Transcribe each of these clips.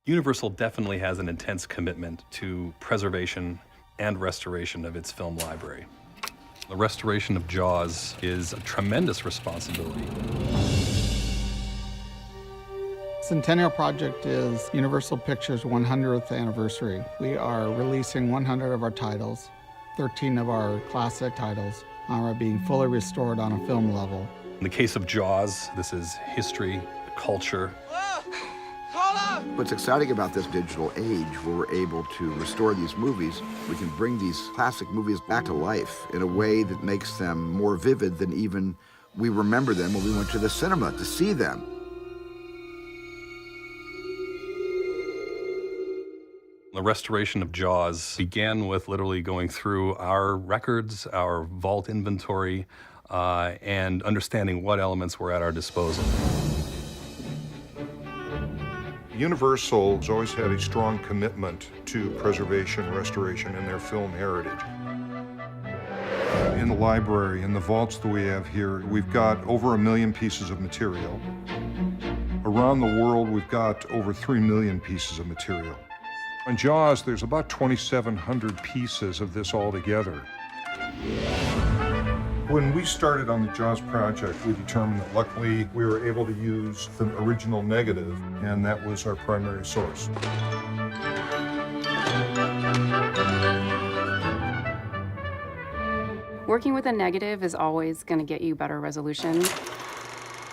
Universal definitely has an intense commitment to preservation and restoration of its film library. The restoration of Jaws is a tremendous responsibility. Centennial Project is Universal Pictures' 100th anniversary. We are releasing 100 of our titles. 13 of our classic titles are being fully restored on a film level. In the case of Jaws, this is history, culture. What's exciting about this digital age, where we're able to restore these movies, we can bring these classic movies back to life in a way that makes them more vivid than even we remember them when we went to the cinema to see them. The restoration of Jaws began with literally going through our records, our vault inventory, and understanding what elements were at our disposal. Universal has always had a strong commitment to preservation, restoration, and their film heritage. In the library, in the vaults that we have here, we've got over 1 million pieces of material. Around the world, we've got over 3 million pieces of material. On Jaws, there's about 2,700 pieces of this all together. When we started on the Jaws project, we determined that luckily we were able to use the original negative, and that was our primary source. Working with a negative is always going to get you better resolution,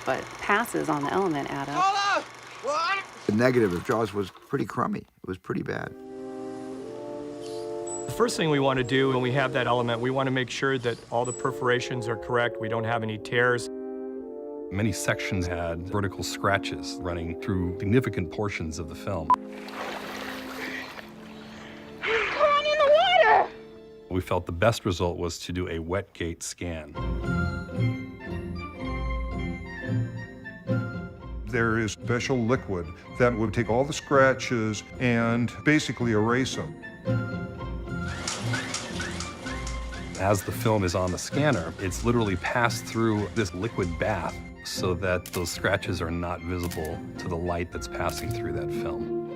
but passes on the element add up. Hold up! What? The negative of Jaws was pretty crummy. It was pretty bad. The first thing we want to do when we have that element, we want to make sure that all the perforations are correct, we don't have any tears. Many sections had vertical scratches running through significant portions of the film. Come on in the water! We felt the best result was to do a wet gate scan. There is special liquid that would take all the scratches and basically erase them. As the film is on the scanner, it's literally passed through this liquid bath so that those scratches are not visible to the light that's passing through that film.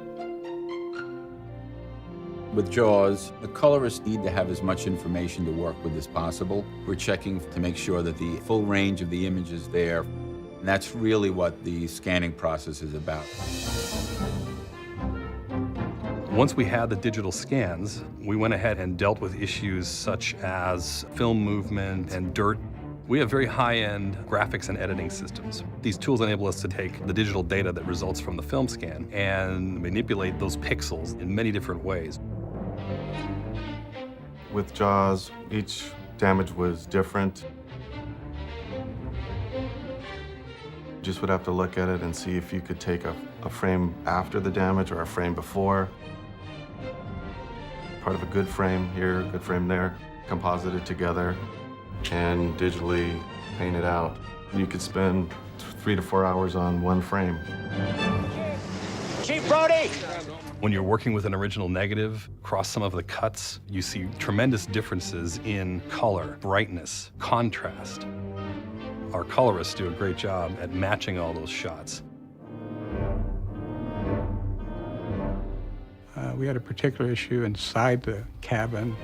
With Jaws, the colorists need to have as much information to work with as possible. We're checking to make sure that the full range of the image is there. And that's really what the scanning process is about. Once we had the digital scans, we went ahead and dealt with issues such as film movement and dirt. We have very high-end graphics and editing systems. These tools enable us to take the digital data that results from the film scan and manipulate those pixels in many different ways. With Jaws, each damage was different. You just would have to look at it and see if you could take a frame after the damage or a frame before. Part of a good frame here, good frame there, composite it together, and digitally paint it out. You could spend 3 to 4 hours on one frame. Chief Brody! When you're working with an original negative, across some of the cuts, you see tremendous differences in color, brightness, contrast. Our colorists do a great job at matching all those shots. We had a particular issue inside the cabin.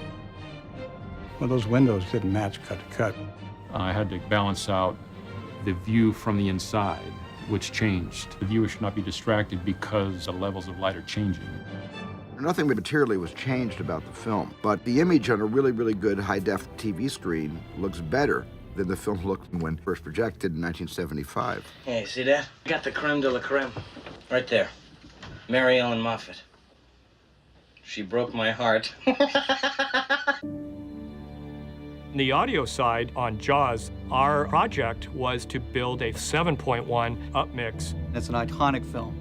Well, those windows didn't match cut to cut. I had to balance out the view from the inside, which changed. The viewer should not be distracted because the levels of light are changing. Nothing materially was changed about the film, but the image on a really, really good high-def TV screen looks better than the film looked when first projected in 1975. Hey, see that? I got the creme de la creme. Right there. Mary Ellen Moffat. She broke my heart. The audio side on Jaws, our project was to build a 7.1 upmix. It's an iconic film.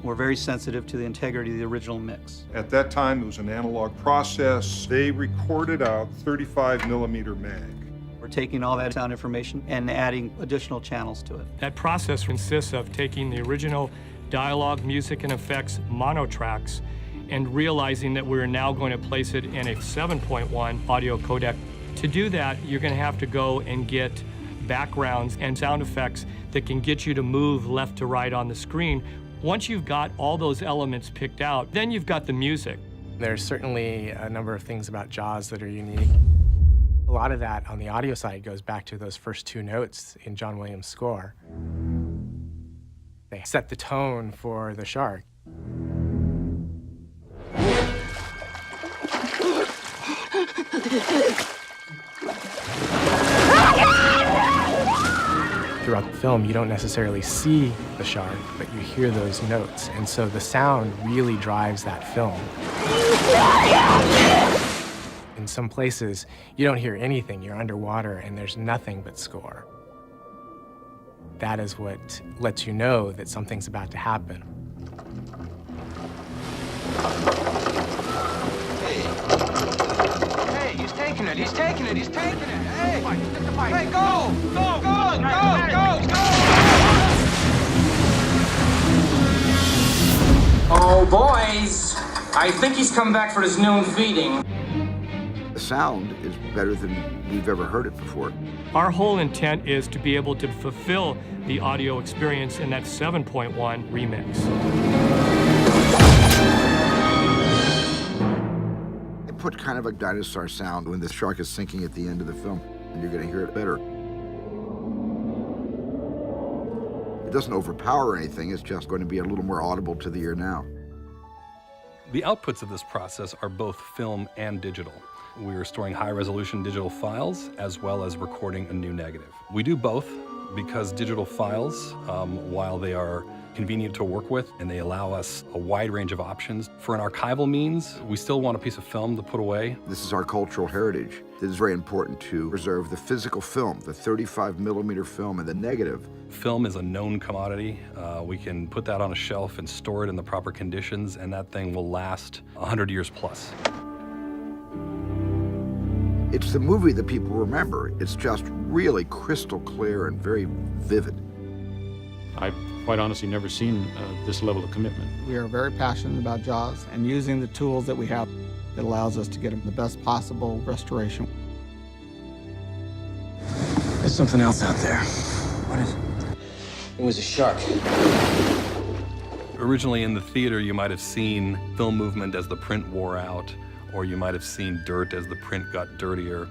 We're very sensitive to the integrity of the original mix. At that time, it was an analog process. They recorded out 35 millimeter mag. We're taking all that sound information and adding additional channels to it. That process consists of taking the original dialogue, music, and effects mono tracks and realizing that we're now going to place it in a 7.1 audio codec. To do that, you're going to have to go and get backgrounds and sound effects that can get you to move left to right on the screen. Once you've got all those elements picked out, then you've got the music. There's certainly a number of things about Jaws that are unique. A lot of that on the audio side goes back to those first two notes in John Williams' score. They set the tone for the shark. Throughout the film, you don't necessarily see the shark, but you hear those notes, and so the sound really drives that film. In some places, you don't hear anything, you're underwater, and there's nothing but score. That is what lets you know that something's about to happen. Hey, he's taking it, he's taking it, he's taking it. Hey, hey, go, go, go, go, go, go. Oh, boys, I think he's come back for his noon feeding. The sound is better than we've ever heard it before. Our whole intent is to be able to fulfill the audio experience in that 7.1 remix. They put kind of a dinosaur sound when the shark is sinking at the end of the film, and you're going to hear it better. It doesn't overpower anything, it's just going to be a little more audible to the ear now. The outputs of this process are both film and digital. We are storing high-resolution digital files as well as recording a new negative. We do both because digital files, while they are convenient to work with and they allow us a wide range of options, for an archival means, we still want a piece of film to put away. This is our cultural heritage. It is very important to preserve the physical film, the 35mm film and the negative. Film is a known commodity. We can put that on a shelf and store it in the proper conditions, and that thing will last 100 years plus. It's the movie that people remember. It's just really crystal clear and very vivid. I've quite honestly never seen this level of commitment. We are very passionate about Jaws and using the tools that we have that allows us to get the best possible restoration. There's something else out there. What is it? It was a shark. Originally in the theater, you might have seen film movement as the print wore out, or you might have seen dirt as the print got dirtier.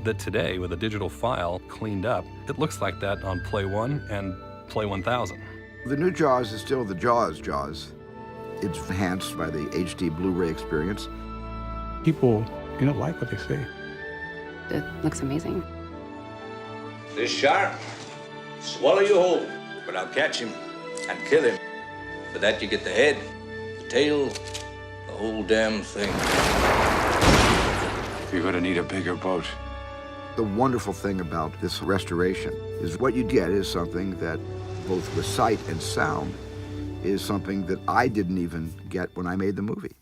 That today, with a digital file cleaned up, it looks like that on Play 1 and Play 1000. The new Jaws is still the Jaws. It's enhanced by the HD Blu-ray experience. People, like what they see. It looks amazing. This shark, swallow you whole, but I'll catch him and kill him. For that you get the head, the tail, the whole damn thing. You're gonna need a bigger boat. The wonderful thing about this restoration is what you get is something that, both with sight and sound, is something that I didn't even get when I made the movie.